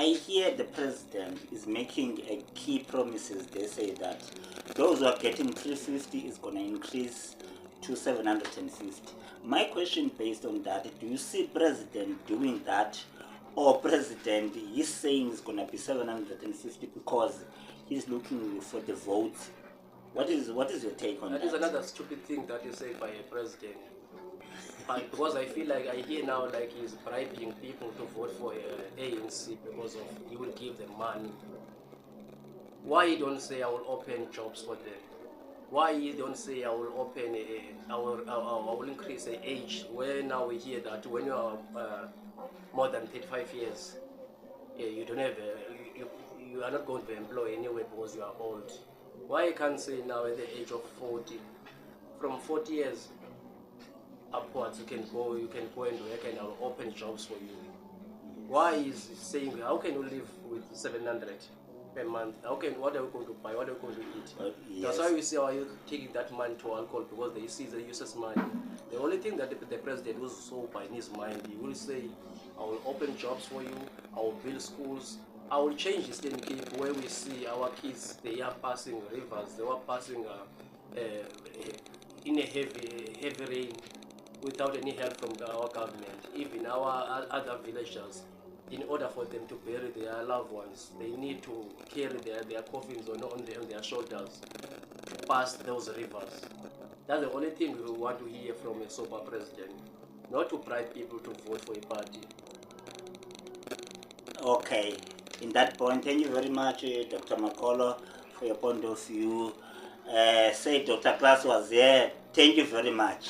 I hear the president is making a key promises. They say that those who are getting 350 is going to increase to 750. My question based on that, do you see president doing that, or president is saying it's going to be 750 because he's looking for the votes? What is your take on that? That is another stupid thing that is said by a president. Because I feel like I hear now like he's bribing people to vote for ANC because of he will give them money. Why you don't say I will open jobs for them? Why you don't say I will open I will increase the age? Where now we hear that when you are more than 35 years, you don't have you are not going to employ anyway because you are old. Why you can't say now at the age of 40, from 40 years upwards you can go and work and I'll open jobs for you? Why is saying how can you live with 700 per month? What are you going to buy? What are you going to eat? Yes. That's why we see are you taking that money to alcohol, because they see the useless money. The only thing that the president was so by in his mind, he will say, I will open jobs for you, I will build schools, I will change the Eastern Cape where we see our kids, they are passing rivers, they were passing in a heavy rain without any help from our government. Even our other villagers, in order for them to bury their loved ones, they need to carry their coffins on their shoulders to pass those rivers. That's the only thing we want to hear from a sober president, not to bribe people to vote for a party. Okay, in that point, thank you very much, Dr. Makolo, for your point of view. Say Dr. Klaas was here. Thank you very much.